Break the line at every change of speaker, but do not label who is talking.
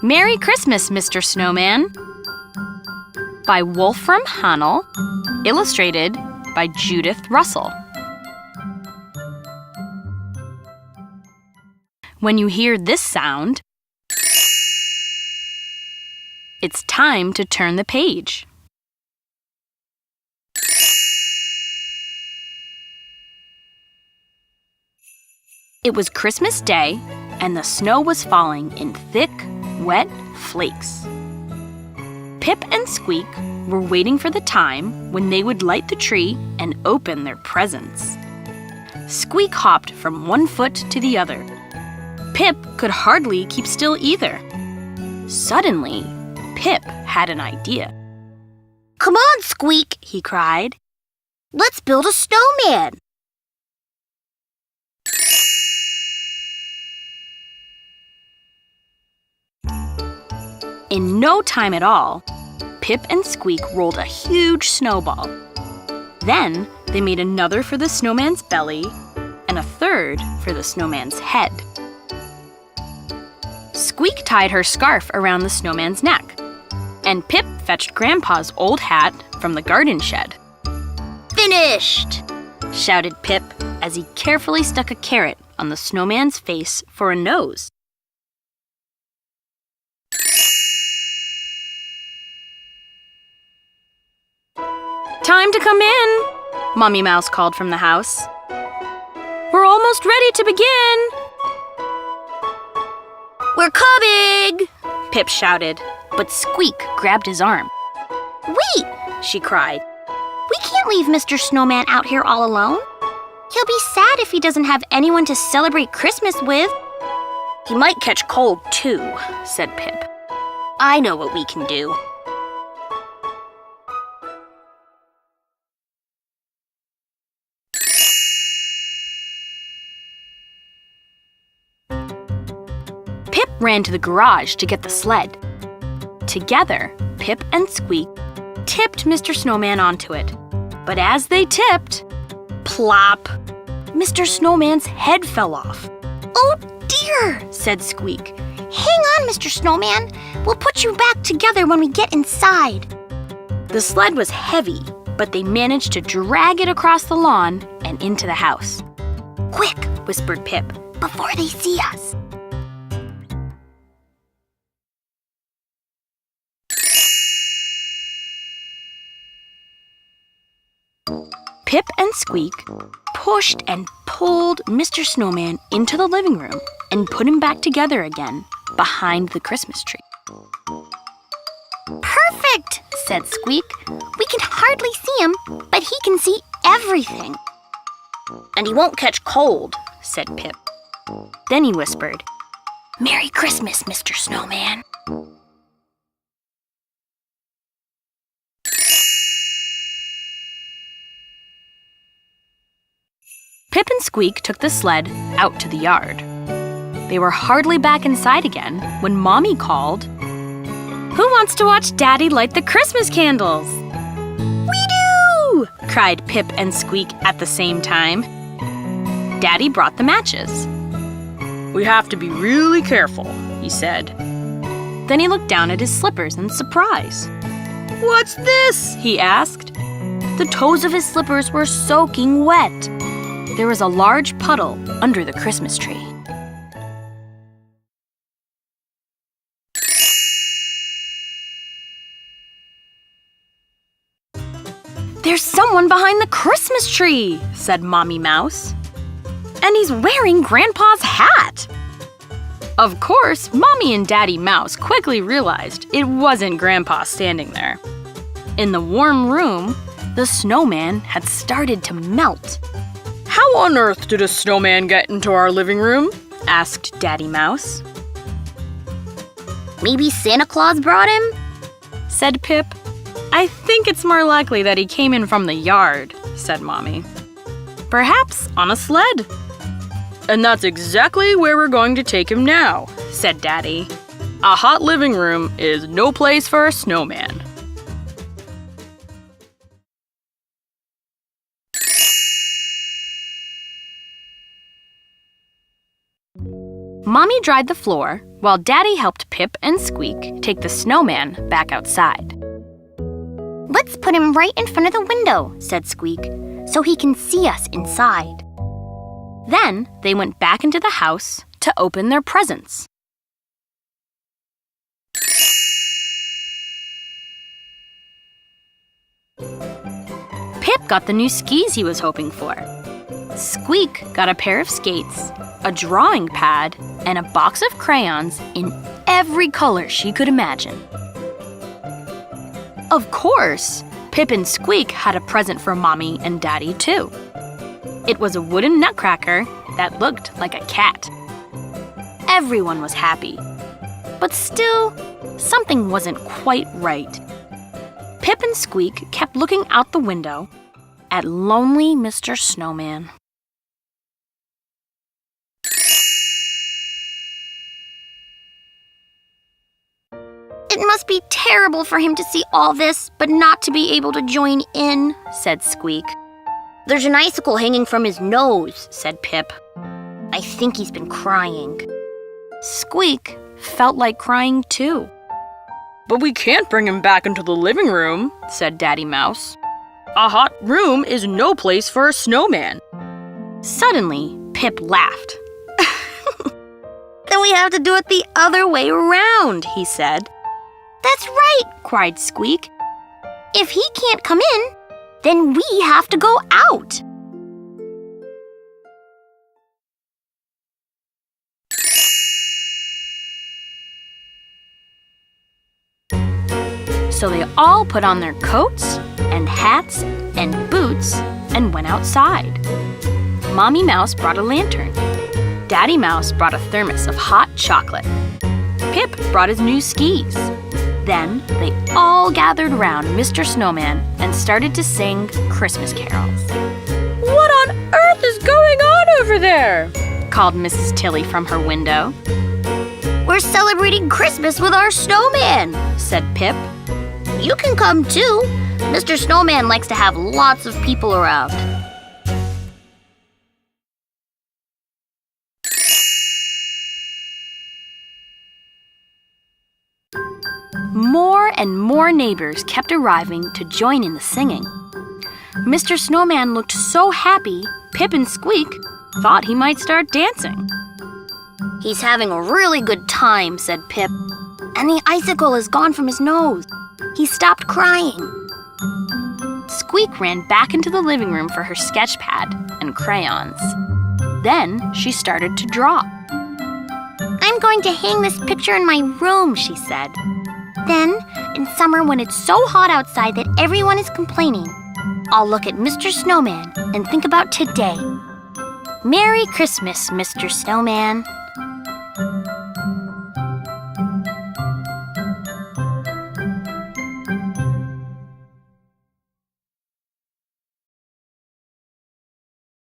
Merry Christmas, Mr. Snowman, by Wolfram Hannell, illustrated by Judith Russell. When you hear this sound, it's time to turn the page. It was Christmas Day, and the snow was falling in thick, wet flakes. Pip and Squeak were waiting for the time when they would light the tree and open their presents. Squeak hopped from one foot to the other. Pip could hardly keep still either. Suddenly, Pip had an idea.
"Come on, Squeak,"
he cried.
"Let's build a snowman."
In no time at all, Pip and Squeak rolled a huge snowball. Then they made another for the snowman's belly and a third for the snowman's head. Squeak tied her scarf around the snowman's neck, and Pip fetched Grandpa's old hat from the garden shed.
"Finished!"
shouted Pip as he carefully stuck a carrot on the snowman's face for a nose. "Time to come in," Mommy Mouse called from the house. "We're almost ready to begin."
"We're coming!"
Pip shouted, but Squeak grabbed his arm.
"Wait!"
she cried.
"We can't leave Mr. Snowman out here all alone. He'll be sad if he doesn't have anyone to celebrate Christmas with."
"He might catch cold, too," said Pip. "I know what we can do." Pip ran to the garage to get the sled. Together, Pip and Squeak tipped Mr. Snowman onto it. But as they tipped, plop! Mr. Snowman's head fell off.
"Oh dear,"
said Squeak.
"Hang on, Mr. Snowman. We'll put you back together when we get inside."
The sled was heavy, but they managed to drag it across the lawn and into the house.
"Quick,"
whispered Pip,
"before they see us."
Pip and Squeak pushed and pulled Mr. Snowman into the living room and put him back together again behind the Christmas tree.
"Perfect," said Squeak. "We can hardly see him, but he can see everything."
"And he won't catch cold," said Pip. Then he whispered,
"Merry Christmas, Mr. Snowman."
Pip and Squeak took the sled out to the yard. They were hardly back inside again when Mommy called, "Who wants to watch Daddy light the Christmas candles?"
"We do!"
cried Pip and Squeak at the same time. Daddy brought the matches. "We have to be really careful," he said. Then he looked down at his slippers in surprise. "What's this?" he asked. The toes of his slippers were soaking wet. There was a large puddle under the Christmas tree. "There's someone behind the Christmas tree," said Mommy Mouse. "And he's wearing Grandpa's hat." Of course, Mommy and Daddy Mouse quickly realized it wasn't Grandpa standing there. In the warm room, the snowman had started to melt. "How on earth did a snowman get into our living room?" asked Daddy Mouse.
"Maybe Santa Claus brought him?"
said Pip. "I think it's more likely that he came in from the yard," said Mommy. "Perhaps on a sled." "And that's exactly where we're going to take him now," said Daddy. "A hot living room is no place for a snowman." Mommy dried the floor while Daddy helped Pip and Squeak take the snowman back outside.
Let's put him right in front of the window, said Squeak, so he can see us inside.
Then they went back into the house to open their presents. Pip got the new skis he was hoping for. Squeak got a pair of skates, a drawing pad, and a box of crayons in every color she could imagine. Of course, Pip and Squeak had a present for Mommy and Daddy too. It was a wooden nutcracker that looked like a cat. Everyone was happy, but still, something wasn't quite right. Pip and Squeak kept looking out the window at lonely Mr. Snowman.
It must be terrible for him to see all this, but not to be able to join in, said Squeak. There's an icicle hanging from his nose, said Pip. I think he's been crying.
Squeak felt like crying too. But we can't bring him back into the living room, said Daddy Mouse. A hot room is no place for a snowman. Suddenly, Pip laughed.
Then we have to do it the other way around, he said. That's right, cried Squeak. If he can't come in, then we have to go out.
So they all put on their coats and hats and boots and went outside. Mommy Mouse brought a lantern. Daddy Mouse brought a thermos of hot chocolate. Pip brought his new skis. Then they all gathered around Mr. Snowman and started to sing Christmas carols. "What on earth is going on over there?" called Mrs. Tilly from her window.
We're celebrating Christmas with our snowman,
said Pip.
You can come too. Mr. Snowman likes to have lots of people around.
More and more neighbors kept arriving to join in the singing. Mr. Snowman looked so happy, Pip and Squeak thought he might start dancing.
He's having a really good time, said Pip. And the icicle is gone from his nose. He stopped crying.
Squeak ran back into the living room for her sketch pad and crayons. Then she started to draw.
I'm going to hang this picture in my room, she said. Then, in summer when it's so hot outside that everyone is complaining, I'll look at Mr. Snowman and think about today. Merry Christmas, Mr. Snowman.